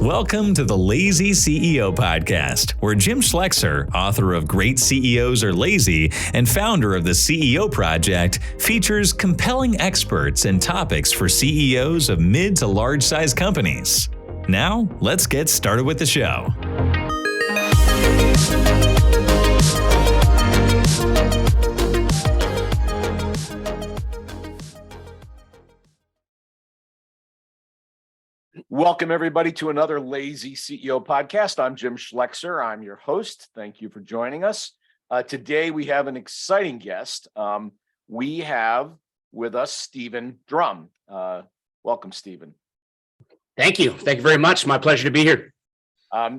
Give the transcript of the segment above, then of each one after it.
Welcome to the Lazy CEO Podcast, where Jim Schlexer, author of Great CEOs Are Lazy and founder of the CEO Project, features compelling experts and topics for CEOs of mid to large-size companies. Now, let's get started with the show. Welcome, everybody, to another Lazy CEO podcast. I'm Jim Schlexer. I'm your host. Thank you for joining us. Today, we have an exciting guest. We have with us Stephen Drum. Welcome, Stephen. Thank you. Thank you very much. My pleasure to be here.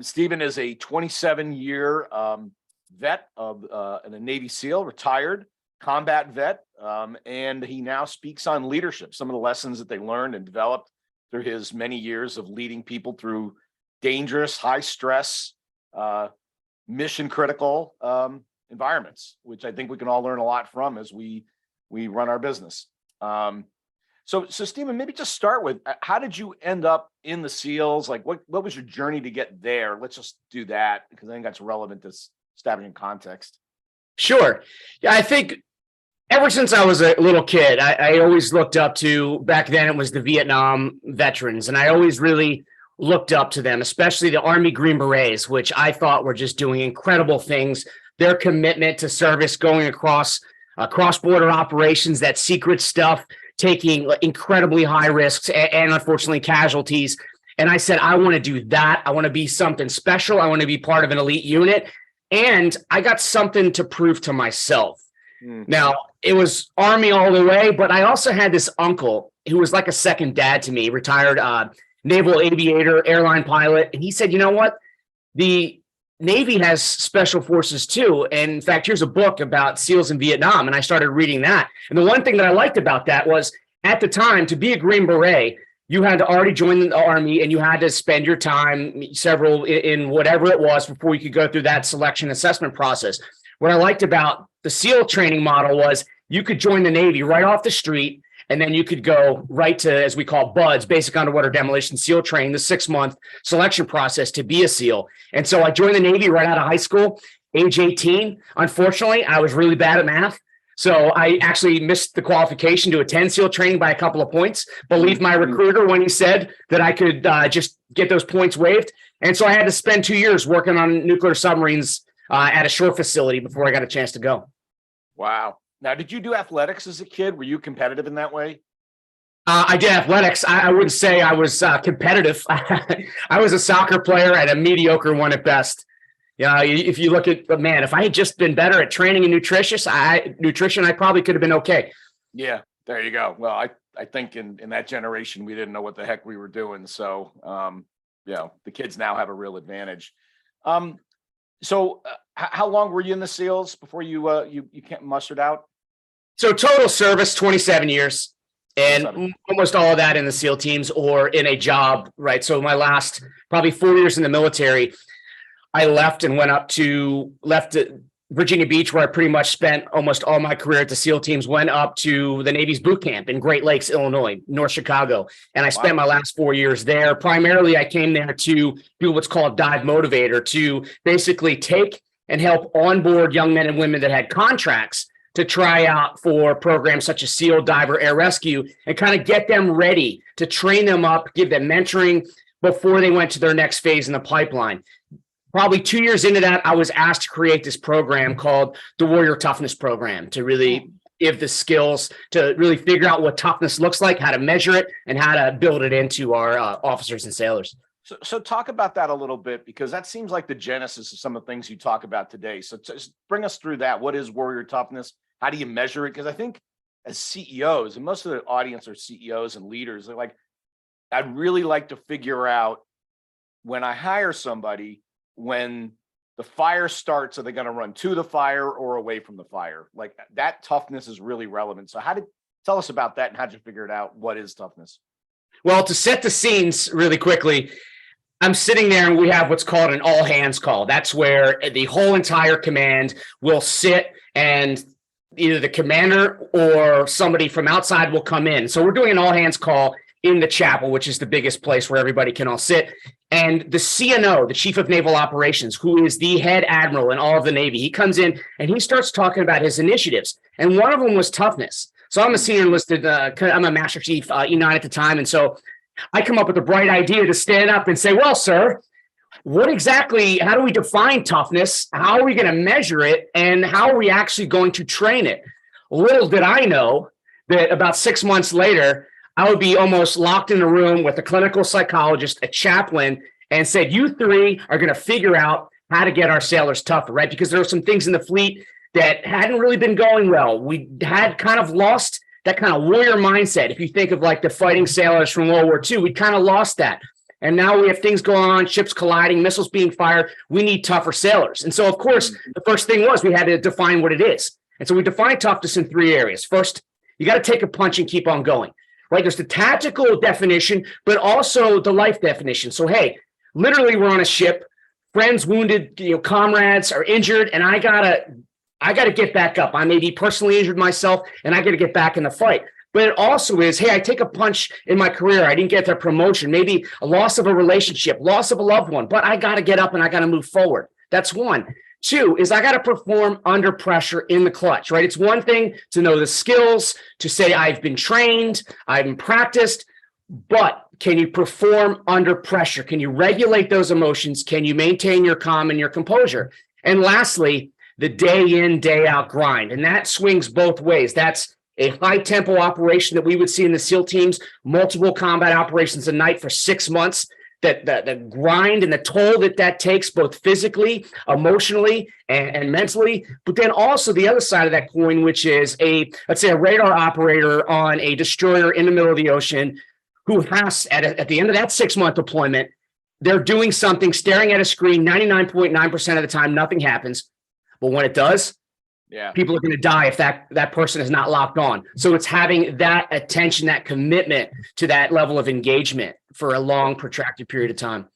Stephen is a 27-year vet of a Navy SEAL, retired combat vet, and he now speaks on leadership, some of the lessons that they learned and developed through his many years of leading people through dangerous, high-stress, mission-critical environments, which I think we can all learn a lot from as we run our business. So Stephen, maybe just start with, how did you end up in the SEALs? Like, what was your journey to get there? Let's just do that, because I think that's relevant to establishing context. Sure. Yeah, I think ever since I was a little kid, I always looked up to, back then it was the Vietnam veterans, and I always really looked up to them, especially the Army Green Berets, which I thought were just doing incredible things. Their commitment to service, going across cross-border operations, that secret stuff, taking incredibly high risks and unfortunately casualties. And I said, I want to do that. I want to be something special. I want to be part of an elite unit. And I got something to prove to myself. Now, it was Army all the way, but I also had this uncle who was like a second dad to me, retired naval aviator, airline pilot. And he said, you know what? The Navy has special forces too. And in fact, here's a book about SEALs in Vietnam. And I started reading that. And the one thing that I liked about that was, at the time, to be a Green Beret, you had to already join the Army and you had to spend your time, several in whatever it was, before you could go through that selection assessment process. What I liked about the SEAL training model was you could join the Navy right off the street, and then you could go right to, as we call BUDS, basic underwater demolition SEAL training, the 6-month selection process to be a SEAL. And so I joined the Navy right out of high school, age 18. Unfortunately, I was really bad at math. So I actually missed the qualification to attend SEAL training by a couple of points. Believed my recruiter when he said that I could just get those points waived. And so I had to spend 2 years working on nuclear submarines at a shore facility before I got a chance to go. Wow. Now, did you do athletics as a kid? Were you competitive in that way? I did athletics. I wouldn't say I was competitive. I was a soccer player and a mediocre one at best. Yeah, if you look at, man, if I had just been better at training and nutrition, I probably could have been okay. Yeah, there you go. Well, I think in that generation, we didn't know what the heck we were doing. So, the kids now have a real advantage. So how long were you in the SEALs before you mustered out? So total service, 27 years, and almost all of that in the SEAL teams or in a job, right? So my last probably 4 years in the military, I left Virginia Beach, where I pretty much spent almost all my career at the SEAL teams, went up to the Navy's boot camp in Great Lakes, Illinois, North Chicago. And I spent my last 4 years there. Primarily, I came there to do what's called dive motivator, to basically take and help onboard young men and women that had contracts to try out for programs such as SEAL, Diver, Air Rescue, and kind of get them ready to train them up, give them mentoring before they went to their next phase in the pipeline. Probably 2 years into that, I was asked to create this program called the Warrior Toughness Program to really give the skills to really figure out what toughness looks like, how to measure it, and how to build it into our officers and sailors. So talk about that a little bit, because that seems like the genesis of some of the things you talk about today. So just bring us through that. What is Warrior Toughness? How do you measure it? Because I think as CEOs, and most of the audience are CEOs and leaders, they're like, I'd really like to figure out, when I hire somebody, when the fire starts, are they going to run to the fire or away from the fire? Like, that toughness is really relevant. So tell us about that, and how'd you figure it out? What is toughness? Well, to set the scenes really quickly, I'm sitting there and we have what's called an all hands call. That's where the whole entire command will sit and either the commander or somebody from outside will come in. So we're doing an all hands call in the chapel, which is the biggest place where everybody can all sit. And the CNO, the Chief of Naval Operations, who is the head admiral in all of the Navy, he comes in and he starts talking about his initiatives. And one of them was toughness. So I'm a senior enlisted, I'm a Master Chief E9 at the time. And so I come up with a bright idea to stand up and say, well, sir, what exactly, how do we define toughness? How are we going to measure it? And how are we actually going to train it? Little did I know that about 6 months later, I would be almost locked in a room with a clinical psychologist, a chaplain, and said, you three are going to figure out how to get our sailors tougher, right? Because there were some things in the fleet that hadn't really been going well. We had kind of lost that kind of warrior mindset. If you think of like the fighting sailors from World War II, we kind of lost that. And now we have things going on, ships colliding, missiles being fired. We need tougher sailors. And so, of course, the first thing was we had to define what it is. And so we defined toughness in 3 areas. First, you got to take a punch and keep on going, right? There's the tactical definition, but also the life definition. So, hey, literally we're on a ship, friends wounded, comrades are injured, and I gotta get back up. I may be personally injured myself, and I got to get back in the fight. But it also is, hey, I take a punch in my career. I didn't get that promotion, maybe a loss of a relationship, loss of a loved one, but I got to get up and I got to move forward. That's one. Two is I got to perform under pressure in the clutch, right? It's one thing to know the skills, to say I've been trained, I've been practiced, but can you perform under pressure? Can you regulate those emotions? Can you maintain your calm and your composure? And lastly, the day in, day out grind. And that swings both ways. That's a high tempo operation that we would see in the SEAL teams, multiple combat operations a night for 6 months, that the grind and the toll that takes both physically, emotionally, and mentally. But then also the other side of that coin, which is let's say a radar operator on a destroyer in the middle of the ocean who has at the end of that 6-month deployment, they're doing something, staring at a screen 99.9% of the time, nothing happens. But when it does, people are going to die if that person is not locked on. So it's having that attention, that commitment to that level of engagement for a long, protracted period of time.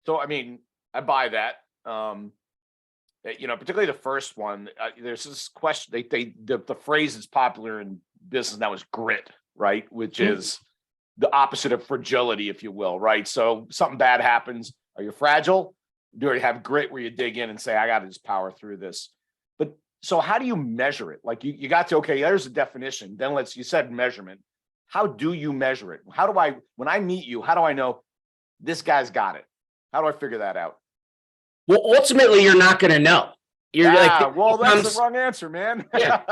So, I mean, I buy that. Particularly the first one. There's this question. The phrase is popular in business now is grit, right? Which is the opposite of fragility, if you will, right? So something bad happens. Are you fragile? Do you have grit where you dig in and say, I got to just power through this? But so how do you measure it? Like you got to, okay, there's a definition. Then you said measurement. How do you measure it? When I meet you, how do I know this guy's got it? How do I figure that out? Well, ultimately, you're not going to know. That's the wrong answer, man. Yeah.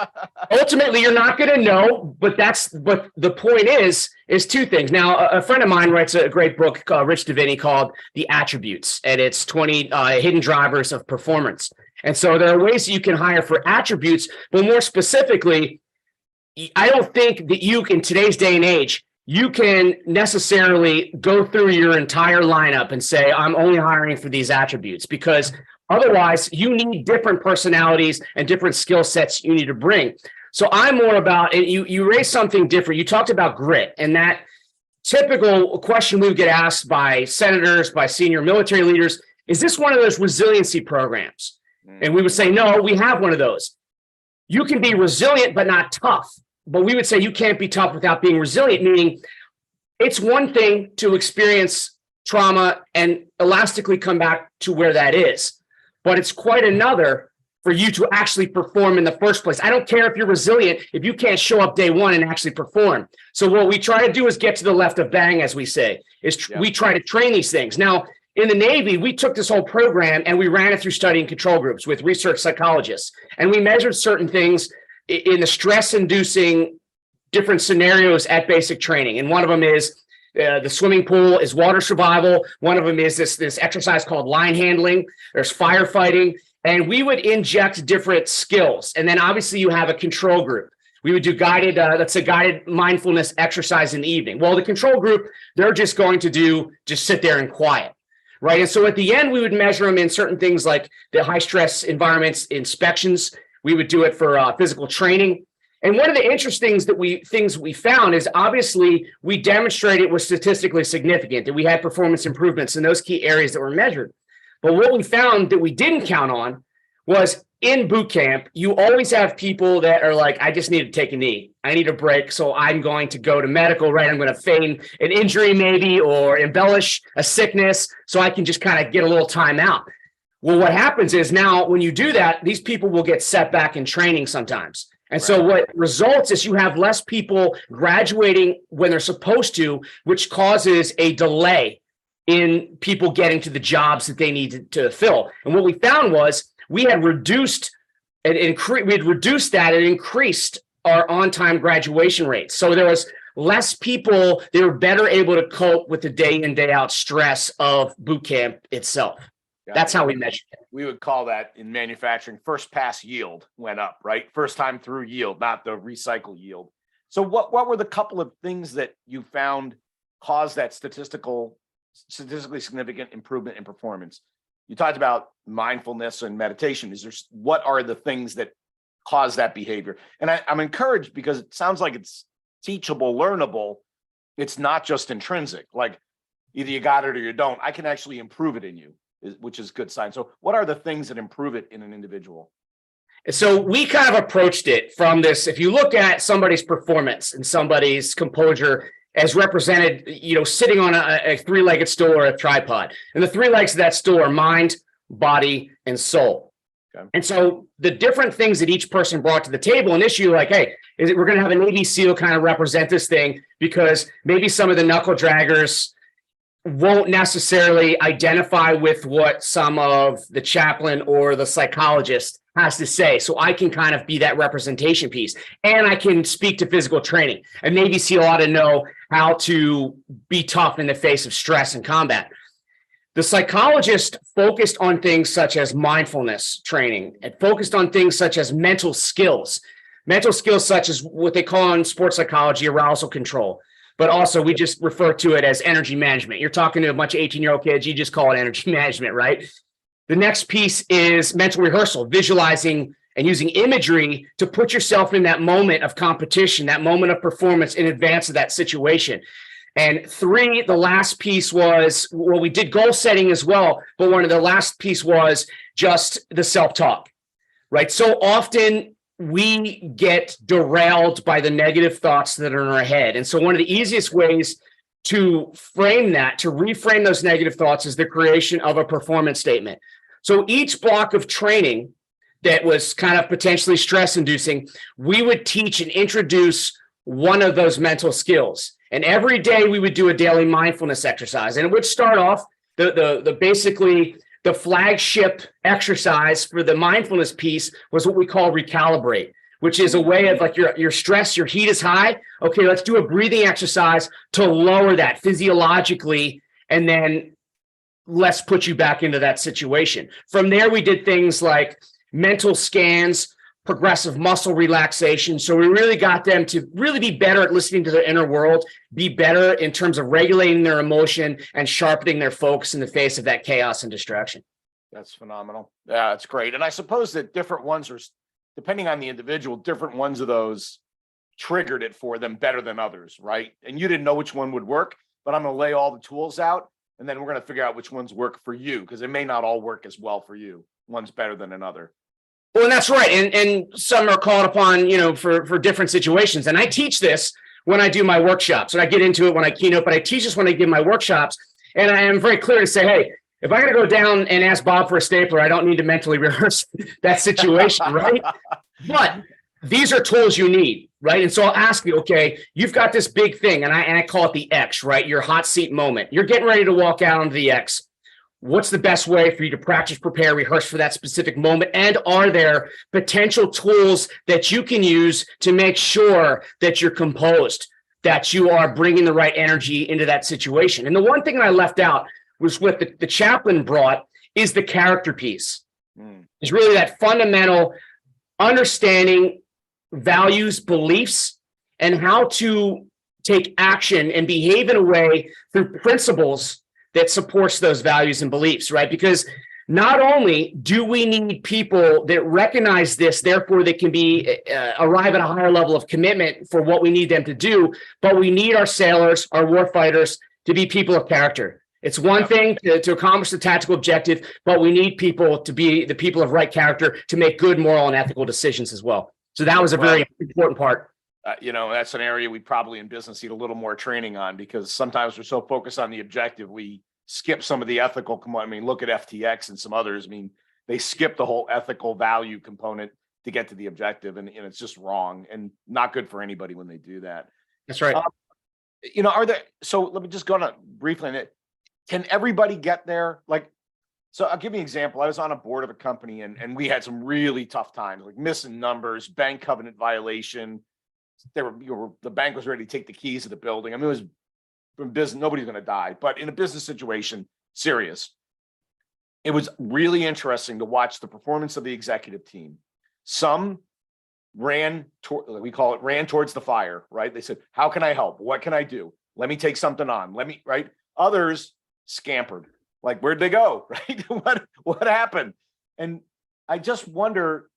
Ultimately, you're not going to know, but the point is two things. Now, a friend of mine writes a great book, Rich Davini, called The Attributes, and it's 20 hidden drivers of performance. And so there are ways that you can hire for attributes, but more specifically, I don't think that you, in today's day and age, you can necessarily go through your entire lineup and say, I'm only hiring for these attributes, because otherwise you need different personalities and different skill sets you need to bring. So I'm more about, and you raised something different. You talked about grit, and that typical question we would get asked by senators, by senior military leaders, is this one of those resiliency programs? And we would say, no, we have one of those. You can be resilient, but not tough. But we would say you can't be tough without being resilient, meaning it's one thing to experience trauma and elastically come back to where that is. But it's quite another for you to actually perform in the first place. I don't care if you're resilient, if you can't show up day one and actually perform. So what we try to do is get to the left of bang, as we say, we try to train these things. Now, in the Navy, we took this whole program and we ran it through study and control groups with research psychologists. And we measured certain things in the stress-inducing different scenarios at basic training. And one of them is the swimming pool is water survival. One of them is this exercise called line handling. There's firefighting. And we would inject different skills. And then obviously you have a control group. We would do guided mindfulness exercise in the evening. Well, the control group, they're just going to sit there and quiet. Right. And so at the end, we would measure them in certain things like the high stress environments, inspections. We would do it for physical training. And one of the interesting things we found is obviously we demonstrated it was statistically significant, that we had performance improvements in those key areas that were measured. But what we found that we didn't count on was in boot camp, you always have people that are like, I just need to take a knee. I need a break. So I'm going to go to medical, right? I'm going to feign an injury maybe, or embellish a sickness so I can just kind of get a little time out. Well, what happens is now when you do that, these people will get set back in training sometimes. And so what results is you have less people graduating when they're supposed to, which causes a delay in people getting to the jobs that they need to fill. And what we found was we had reduced that and increased our on-time graduation rates. So there was less people, they were better able to cope with the day in, day out stress of boot camp itself. That's how we measured it. We would call that in manufacturing, first pass yield went up, right? First time through yield, not the recycle yield. So what were the couple of things that you found caused that statistically significant improvement in performance? You talked about mindfulness and meditation. What are the things that cause that behavior? And I'm encouraged because it sounds like it's teachable, learnable. It's not just intrinsic, like either you got it or you don't. I can actually improve it in you, which is a good sign. So what are the things that improve it in an individual? So we kind of approached it from this. If you look at somebody's performance and somebody's composure as represented, sitting on a three-legged stool or a tripod, and the three legs of that stool are mind, body, and soul. Okay. And so the different things that each person brought to the table, an issue like, hey, we're going to have a Navy SEAL kind of represent this thing because maybe some of the knuckle draggers won't necessarily identify with what some of the chaplain or the psychologist has to say. So I can kind of be that representation piece, and I can speak to physical training. A Navy SEAL ought to know how to be tough in the face of stress and combat. The psychologist focused on things such as mindfulness training and focused on things such as mental skills such as what they call in sports psychology, arousal control. But also we just refer to it as energy management. You're talking to a bunch of 18-year-old kids, you just call it energy management, right? The next piece is mental rehearsal, visualizing and using imagery to put yourself in that moment of competition, that moment of performance in advance of that situation. And three, the last piece was, well, we did goal setting as well, but one of the last piece was just the self-talk, right? So often we get derailed by the negative thoughts that are in our head. And so one of the easiest ways to reframe those negative thoughts is the creation of a performance statement. So each block of training that was kind of potentially stress inducing, we would teach and introduce one of those mental skills. And every day we would do a daily mindfulness exercise. And it would start off basically the flagship exercise for the mindfulness piece was what we call recalibrate, which is a way of like your stress, your heat is high. Okay, let's do a breathing exercise to lower that physiologically, and then let's put you back into that situation. From there, we did things like mental scans, progressive muscle relaxation. So we really got them to really be better at listening to their inner world, be better in terms of regulating their emotion and sharpening their focus in the face of that chaos and distraction. That's phenomenal. Yeah, that's great. And I suppose that different ones are, depending on the individual, different ones of those triggered it for them better than others, right? And you didn't know which one would work, but I'm going to lay all the tools out, and then we're going to figure out which ones work for you, because it may not all work as well for you. One's better than another. Well, and that's right. And some are called upon, for different situations. And I teach this when I do my workshops, and I get into it when I keynote, but I teach this when I give my workshops. And I am very clear to say, hey, if I got to go down and ask Bob for a stapler, I don't need to mentally rehearse that situation, right? But these are tools you need, right? And so I'll ask you, okay, you've got this big thing, and I call it the X, right? Your hot seat moment. You're getting ready to walk out onto the X. What's the best way for you to practice, prepare, rehearse for that specific moment? And are there potential tools that you can use to make sure that you're composed, that you are bringing the right energy into that situation? And the one thing that I left out was what the chaplain brought is the character piece. It's really that fundamental understanding values, beliefs, and how to take action and behave in a way through principles that supports those values and beliefs, right? Because not only do we need people that recognize this, therefore they can arrive at a higher level of commitment for what we need them to do, but we need our sailors, our war fighters, to be people of character. It's one thing to accomplish the tactical objective, but we need people to be the people of right character to make good moral and ethical decisions as well. So that was a very important part. That's an area we probably in business need a little more training on, because sometimes we're so focused on the objective, we skip some of the ethical component. I mean, look at FTX and some others. I mean, they skip the whole ethical value component to get to the objective, and it's just wrong and not good for anybody when they do that. That's right. So let me just go on briefly on it. Can everybody get there? So I'll give you an example. I was on a board of a company and we had some really tough times, like missing numbers, bank covenant violation. The bank was ready to take the keys to the building. I mean, it was from business, nobody's going to die, but in a business situation, serious. It was really interesting to watch the performance of the executive team. Some ran towards the fire, right? They said, how can I help? What can I do? Let me take something on. Right? Others scampered. Like, where'd they go? Right? What happened? And I just wonder,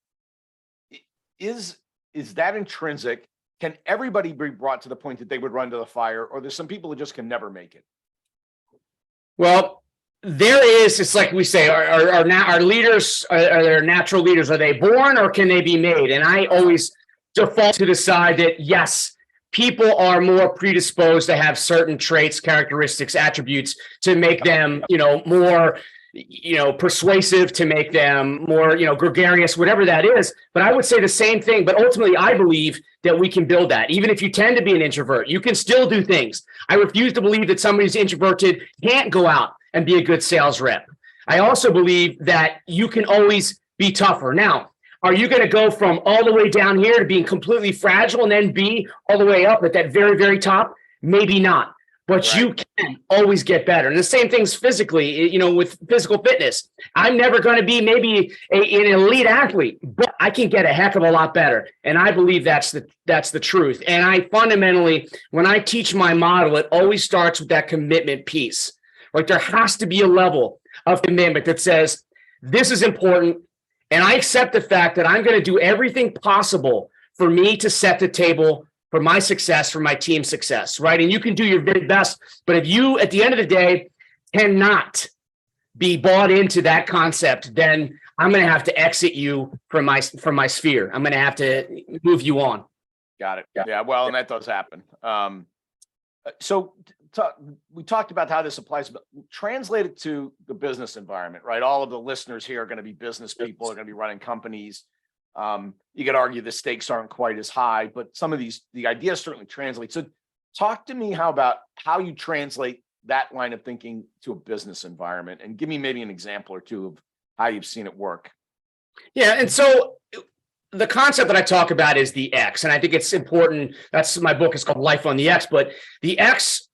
is that intrinsic? Can everybody be brought to the point that they would run to the fire, or there's some people who just can never make it? Well, it's like we say, our leaders, are their natural leaders? Are they born or can they be made? And I always default to the side that yes, people are more predisposed to have certain traits, characteristics, attributes to make them, more, persuasive, to make them more, gregarious, whatever that is. But I would say the same thing. But ultimately, I believe that we can build that. Even if you tend to be an introvert, you can still do things. I refuse to believe that somebody who's introverted can't go out and be a good sales rep. I also believe that you can always be tougher. Now, are you going to go from all the way down here to being completely fragile and then be all the way up at that very, very top? Maybe not, but you can always get better. And the same thing's physically, with physical fitness. I'm never going to be maybe an elite athlete, but I can get a heck of a lot better. And I believe that's the truth. And I fundamentally, when I teach my model, it always starts with that commitment piece. Like, there has to be a level of commitment that says, this is important, and I accept the fact that I'm going to do everything possible for me to set the table for my success, for my team's success, right? And you can do your very best, but if you, at the end of the day, cannot be bought into that concept, then I'm going to have to exit you from my sphere. I'm going to have to move you on. Got it. Yeah. Well, and that does happen. We talked about how this applies, but translate it to the business environment, right? All of the listeners here are going to be business people, are going to be running companies. You could argue the stakes aren't quite as high, but some of the ideas certainly translate. So talk to me about how you translate that line of thinking to a business environment, and give me maybe an example or two of how you've seen it work. Yeah. And so the concept that I talk about is the X, and I think it's important. That's my book is called Life on the X, but the X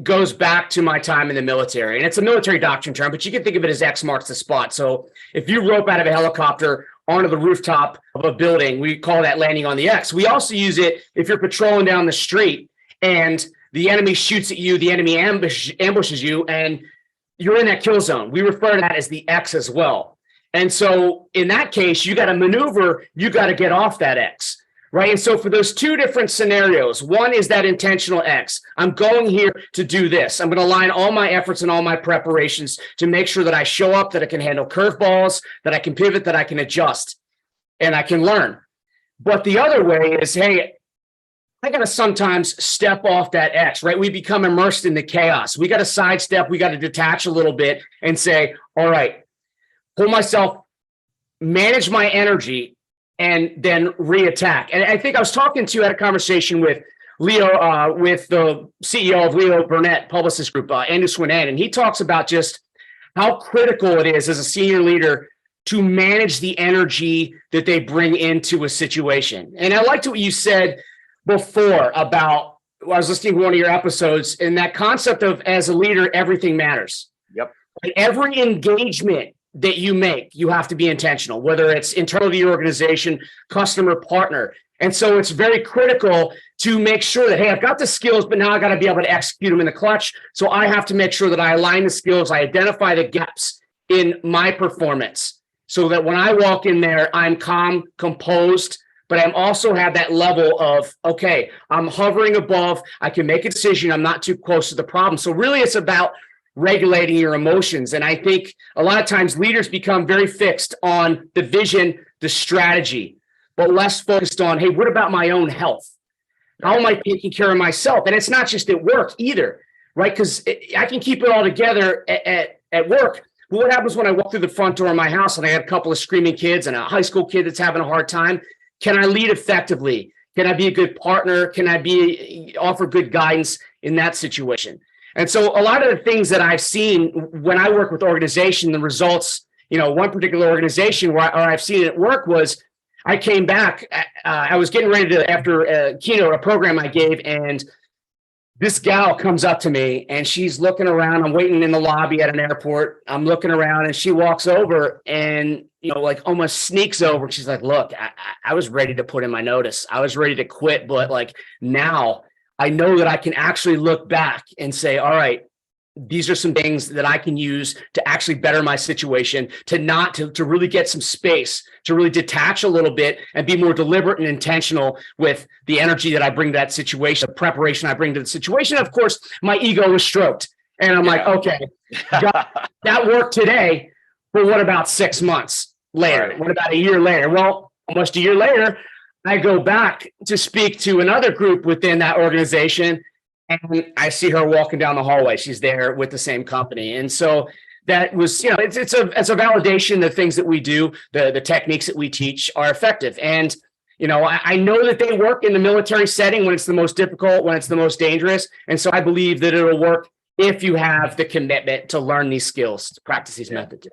goes back to my time in the military, and it's a military doctrine term, but you can think of it as X marks the spot. So if you rope out of a helicopter onto the rooftop of a building, we call that landing on the X. We also use it if you're patrolling down the street and the enemy shoots at you, the enemy ambushes you, and you're in that kill zone. We refer to that as the X as well. And so in that case, you got to maneuver, you got to get off that X. Right. And so for those two different scenarios, one is that intentional X. I'm going here to do this. I'm going to align all my efforts and all my preparations to make sure that I show up, that I can handle curveballs, that I can pivot, that I can adjust, and I can learn. But the other way is, hey, I got to sometimes step off that X, right? We become immersed in the chaos. We got to sidestep. We got to detach a little bit and say, all right, pull myself, manage my energy, and then reattack. And I think I was talking to, had a conversation with Leo, with the CEO of Leo Burnett Publicist Group, Andrew Swinan, and he talks about just how critical it is as a senior leader to manage the energy that they bring into a situation. And I liked what you said before about, I was listening to one of your episodes, and that concept of, as a leader, everything matters. Yep. Like, every engagement that you make, you have to be intentional, whether it's internal to your organization, customer, partner. And so it's very critical to make sure that, hey, I've got the skills, but now I got to be able to execute them in the clutch. So I have to make sure that I align the skills, I identify the gaps in my performance so that when I walk in there, I'm calm, composed, but I'm also have that level of, okay, I'm hovering above, I can make a decision, I'm not too close to the problem. So really it's about regulating your emotions. And I think a lot of times leaders become very fixed on the vision, the strategy, but less focused on, hey, what about my own health? How am I taking care of myself? And it's not just at work either, right? Because I can keep it all together at work. But what happens when I walk through the front door of my house and I have a couple of screaming kids and a high school kid that's having a hard time? Can I lead effectively? Can I be a good partner? Can I offer good guidance in that situation? And so a lot of the things that I've seen when I work with organization, the results, one particular organization where I've seen it at work was I came back, I was getting ready to, after a keynote, a program I gave, and this gal comes up to me and she's looking around. I'm waiting in the lobby at an airport. I'm looking around and she walks over and, like almost sneaks over. She's like, look, I was ready to put in my notice. I was ready to quit. But like now I know that I can actually look back and say, all right, these are some things that I can use to actually better my situation, to really get some space, to really detach a little bit and be more deliberate and intentional with the energy that I bring to that situation, the preparation I bring to the situation. Of course, my ego was stroked. And I'm like, okay, that worked today, but what about 6 months later? Right. What about a year later? Well, almost a year later, I go back to speak to another group within that organization, and I see her walking down the hallway. She's there with the same company. And so that was, it's a validation that things that we do, the techniques that we teach are effective. And, I know that they work in the military setting when it's the most difficult, when it's the most dangerous. And so I believe that it'll work if you have the commitment to learn these skills, to practice these methods.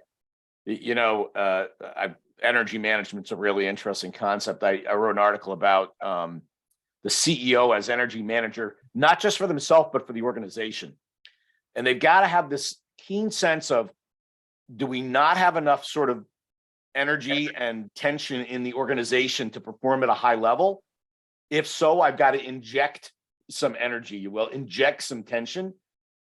Energy management's a really interesting concept. I wrote an article about the CEO as energy manager, not just for themselves, but for the organization. And they've got to have this keen sense of, do we not have enough sort of energy and tension in the organization to perform at a high level? If so, I've got to inject some energy, inject some tension.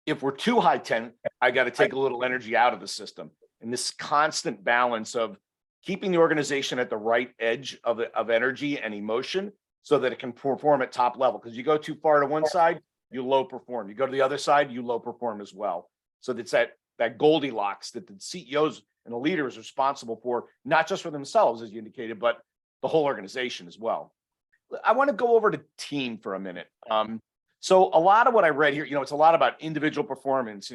If we're too high tension, I got to take a little energy out of the system. And this constant balance of keeping the organization at the right edge of energy and emotion so that it can perform at top level. Because you go too far to one side, you low perform. You go to the other side, you low perform as well. So it's that Goldilocks that the CEOs and the leader is responsible for, not just for themselves, as you indicated, but the whole organization as well. I want to go over to team for a minute. So a lot of what I read here, it's a lot about individual performance,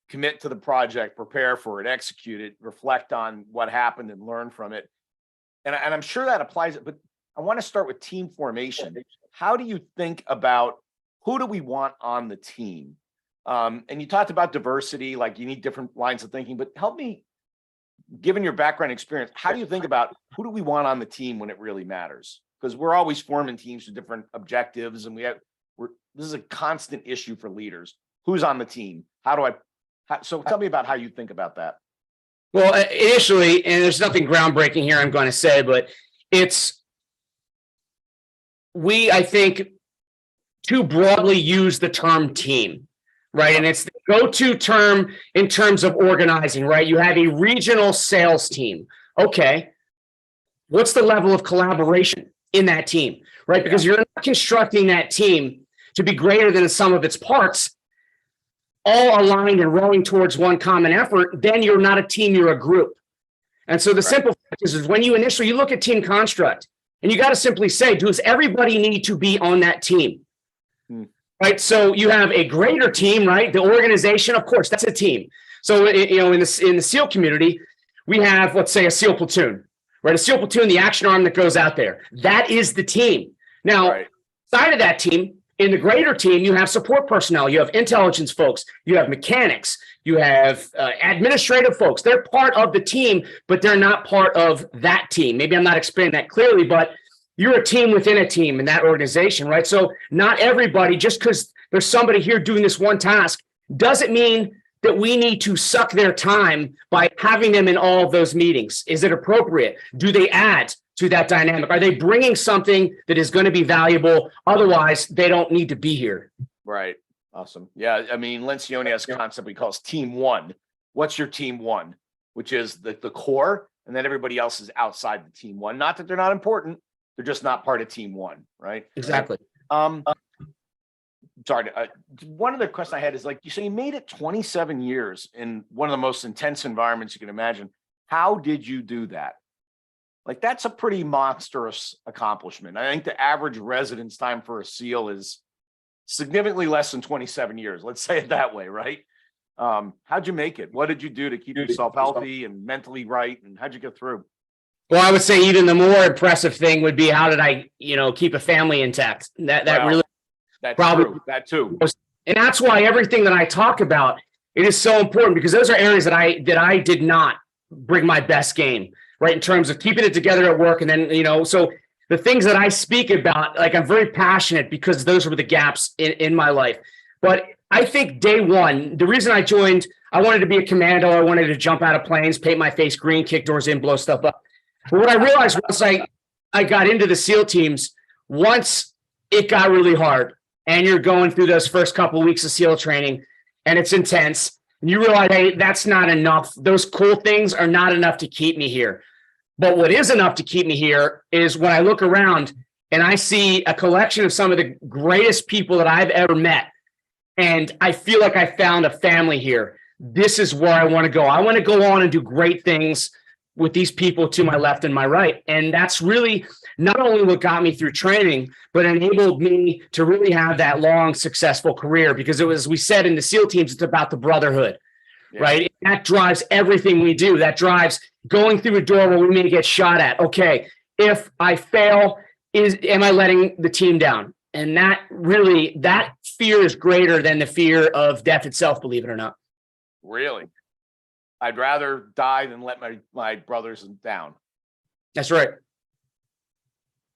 commit to the project, prepare for it, execute it, reflect on what happened and learn from it. And I'm sure that applies, but I want to start with team formation. How do you think about who do we want on the team? And you talked about diversity, like you need different lines of thinking, but help me, given your background experience, how do you think about who do we want on the team when it really matters? Because we're always forming teams with different objectives, and this is a constant issue for leaders. Who's on the team? So tell me about how you think about that. Well, initially, and there's nothing groundbreaking here I'm going to say, but I think, too broadly use the term team, right? And it's the go-to term in terms of organizing, right? You have a regional sales team. Okay. What's the level of collaboration in that team, right? Because you're not constructing that team to be greater than the sum of its parts, all aligned and rowing towards one common effort. Then you're not a team, you're a group. And so the simple fact is when you look at team construct, and you got to simply say, does everybody need to be on that team? Right. So you have a greater team, right? The organization, of course, that's a team. So, in the SEAL community, we have, let's say, a SEAL platoon, right? A SEAL platoon, the action arm that goes out there. That is the team. Now, side of that team, in the greater team, you have support personnel, you have intelligence folks, you have mechanics, you have administrative folks. They're part of the team, but they're not part of that team. Maybe I'm not explaining that clearly, but you're a team within a team in that organization, right? So not everybody, just because there's somebody here doing this one task, doesn't mean that we need to suck their time by having them in all of those meetings. Is it appropriate? Do they add to that dynamic? Are they bringing something that is going to be valuable? Otherwise, they don't need to be here. Right. Awesome. Yeah. I mean, Lencioni has a concept he calls team one. What's your team one? Which is the core, and then everybody else is outside the team one. Not that they're not important. They're just not part of team one, right? Exactly. sorry. One of the questions I had is like, so you made it 27 years in one of the most intense environments you can imagine. How did you do that? Like, that's a pretty monstrous accomplishment. I think the average residence time for a SEAL is significantly less than 27 years. Let's say it that way, right? How'd you make it? What did you do to keep yourself healthy and mentally right? And how'd you get through? Well, I would say even the more impressive thing would be how did I, keep a family intact? That really that's probably true. That too. And that's why everything that I talk about, it is so important, because those are areas that I did not bring my best game, right? In terms of keeping it together at work. And then, so the things that I speak about, like, I'm very passionate because those were the gaps in my life. But I think day one, the reason I joined, I wanted to be a commando. I wanted to jump out of planes, paint my face green, kick doors in, blow stuff up. But what I realized once I got into the SEAL teams, once it got really hard and you're going through those first couple of weeks of SEAL training and it's intense, and you realize, hey, that's not enough. Those cool things are not enough to keep me here. But what is enough to keep me here is when I look around and I see a collection of some of the greatest people that I've ever met. And I feel like I found a family here. This is where I want to go. I want to go on and do great things with these people to my left and my right. And that's really not only what got me through training, but enabled me to really have that long, successful career, because it was, we said in the SEAL teams, it's about the brotherhood, right? And that drives everything we do. That drives going through a door where we may get shot at. Okay, if I fail, am I letting the team down? And that fear is greater than the fear of death itself, believe it or not. Really? I'd rather die than let my brothers down. That's right.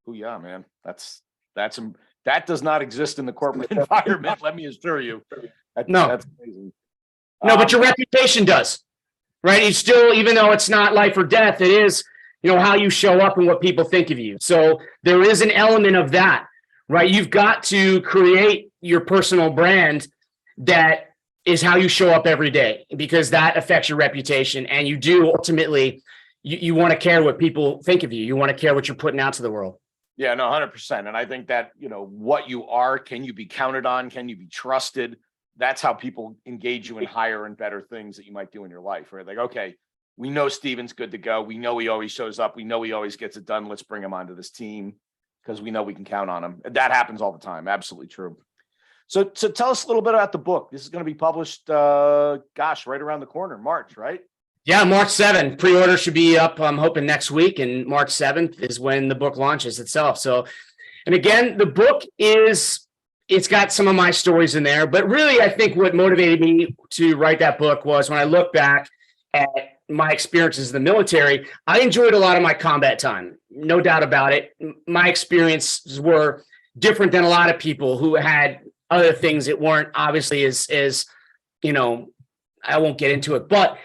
Oh yeah, man. That does not exist in the corporate environment. Let me assure you. That's amazing. No, but your reputation does, right? You still, even though it's not life or death, it is, how you show up and what people think of you. So there is an element of that, right? You've got to create your personal brand that is how you show up every day, because that affects your reputation. And you do ultimately, you want to care what people think of you. You want to care what you're putting out to the world. Yeah, no, 100%. And I think that, what you are, can you be counted on? Can you be trusted? That's how people engage you in higher and better things that you might do in your life, right? Like, okay, we know Steven's good to go. We know he always shows up. We know he always gets it done. Let's bring him onto this team because we know we can count on him. That happens all the time. Absolutely true. So tell us a little bit about the book. This is going to be published, right around the corner, March, right? Yeah, March 7th. Pre-order should be up, I'm hoping, next week. And March 7th is when the book launches itself. So, and again, the book it's got some of my stories in there. But really, I think what motivated me to write that book was when I look back at my experiences in the military, I enjoyed a lot of my combat time. No doubt about it. My experiences were different than a lot of people who had other things that weren't obviously as I won't get into it, but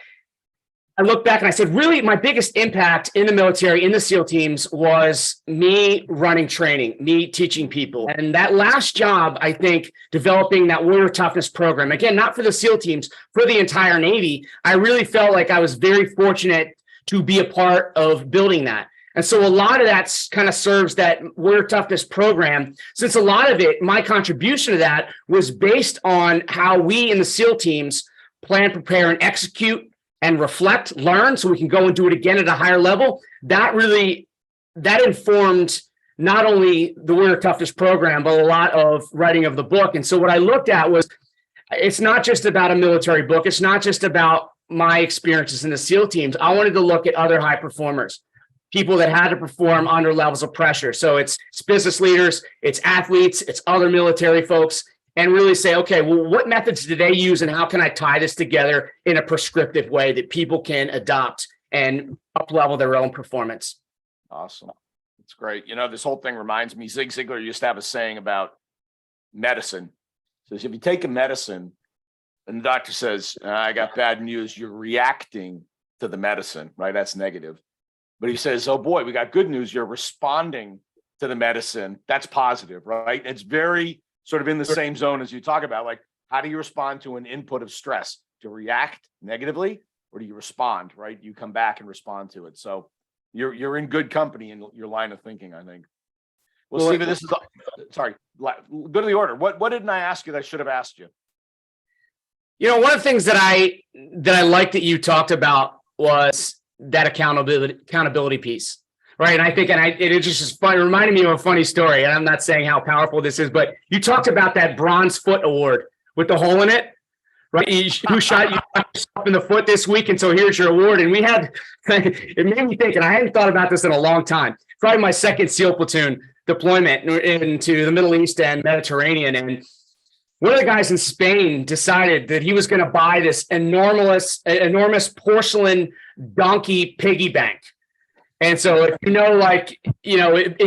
I look back and I said, really, my biggest impact in the military, in the SEAL teams, was me running training, me teaching people. And that last job, I think, developing that warrior toughness program, again, not for the SEAL teams, for the entire Navy, I really felt like I was very fortunate to be a part of building that. And so a lot of that kind of serves that warrior toughness program, since a lot of it, my contribution to that was based on how we in the SEAL teams plan, prepare, and execute and reflect, learn, so we can go and do it again at a higher level. That informed not only the warrior toughness program, but a lot of writing of the book. And so what I looked at was, it's not just about a military book. It's not just about my experiences in the SEAL teams. I wanted to look at other high performers, people that had to perform under levels of pressure. So it's business leaders, it's athletes, it's other military folks, and really say, okay, well, what methods do they use and how can I tie this together in a prescriptive way that people can adopt and up-level their own performance? Awesome. That's great. This whole thing reminds me, Zig Ziglar used to have a saying about medicine. So if you take a medicine and the doctor says, I got bad news, you're reacting to the medicine, right? That's negative. But he says, oh boy, we got good news. You're responding to the medicine. That's positive, right? It's very sort of in the same zone as you talk about, like, how do you respond to an input of stress? Do you react negatively or do you respond, right? You come back and respond to it. So you're in good company in your line of thinking, I think. Well, Stephen, this is sorry. Go to the order. What didn't I ask you that I should have asked you? One of the things that I like that you talked about was that accountability piece, right? And I think, it just is fun. It reminded me of a funny story. And I'm not saying how powerful this is, but you talked about that bronze foot award with the hole in it, right? Who shot you in the foot this week? And so here's your award. And we had, it made me think, and I hadn't thought about this in a long time. Probably my second SEAL platoon deployment into the Middle East and Mediterranean. And one of the guys in Spain decided that he was going to buy this enormous porcelain donkey piggy bank. And so, if in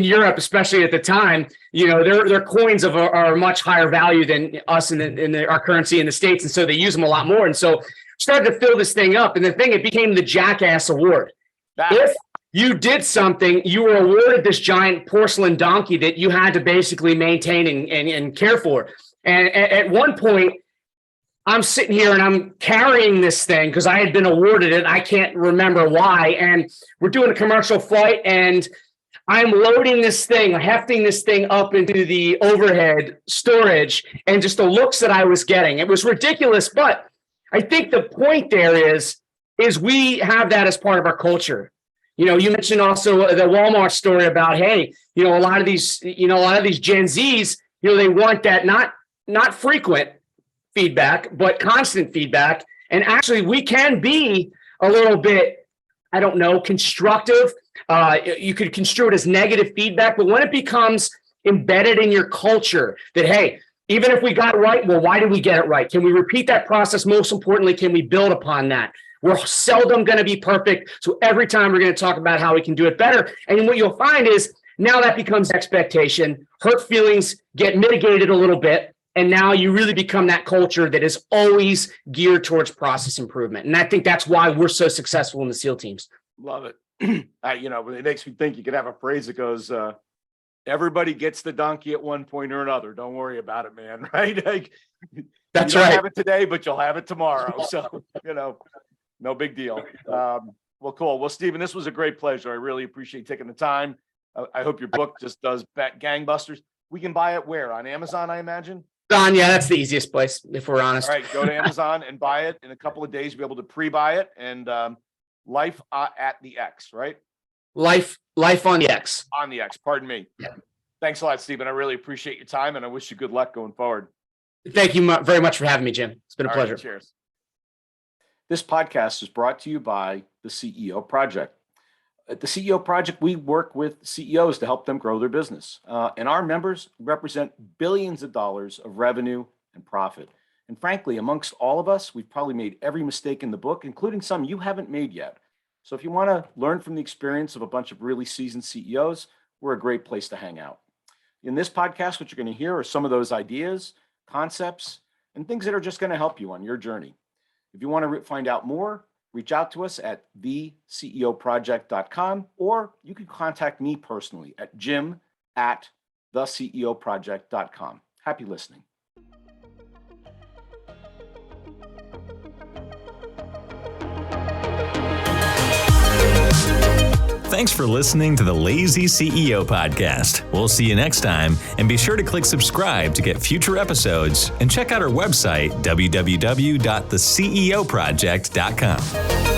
Europe, especially at the time, their coins are much higher value than us in our currency in the States. And so they use them a lot more. And so started to fill this thing up. And it became the Jackass Award. If you did something, you were awarded this giant porcelain donkey that you had to basically maintain and care for. And at one point, I'm sitting here and I'm carrying this thing because I had been awarded it. I can't remember why. And we're doing a commercial flight and I'm loading this thing, hefting this thing up into the overhead storage, and just the looks that I was getting. It was ridiculous. But I think the point there is we have that as part of our culture. You mentioned also the Walmart story about, hey, a lot of these Gen Zs, they want that not frequent feedback, but constant feedback. And actually, we can be a little bit, constructive. You could construe it as negative feedback, but when it becomes embedded in your culture that, hey, even if we got it right, well, why did we get it right? Can we repeat that process? Most importantly, can we build upon that? We're seldom going to be perfect. So every time we're going to talk about how we can do it better. And what you'll find is now that becomes expectation. Hurt feelings get mitigated a little bit. And now you really become that culture that is always geared towards process improvement. And I think that's why we're so successful in the SEAL teams. Love it. It makes me think you could have a phrase that goes, everybody gets the donkey at one point or another. Don't worry about it, man. Right? That's you right. Don't have it today, but you'll have it tomorrow. So, no big deal. Well, cool. Well, Stephen, this was a great pleasure. I really appreciate taking the time. I hope your book just does gangbusters. We can buy it where? On Amazon, I imagine? Yeah, that's the easiest place, if we're honest. All right, go to Amazon and buy it. In a couple of days, you'll be able to pre-buy it. And Life at the X, right? Life on the X. On the X, pardon me. Yeah. Thanks a lot, Stephen. I really appreciate your time, and I wish you good luck going forward. Thank you very much for having me, Jim. It's been a pleasure. Right, cheers. This podcast is brought to you by the CEO Project. At the CEO Project, we work with CEOs to help them grow their business. And our members represent billions of dollars of revenue and profit. And frankly, amongst all of us, we've probably made every mistake in the book, including some you haven't made yet. So if you want to learn from the experience of a bunch of really seasoned CEOs, we're a great place to hang out. In this podcast, what you're going to hear are some of those ideas, concepts, and things that are just going to help you on your journey. If you want to find out more, reach out to us at theceoproject.com, or you can contact me personally at jim@theceoproject.com. Happy listening. Thanks for listening to the Lazy CEO podcast. We'll see you next time, and be sure to click subscribe to get future episodes, and check out our website, www.theceoproject.com.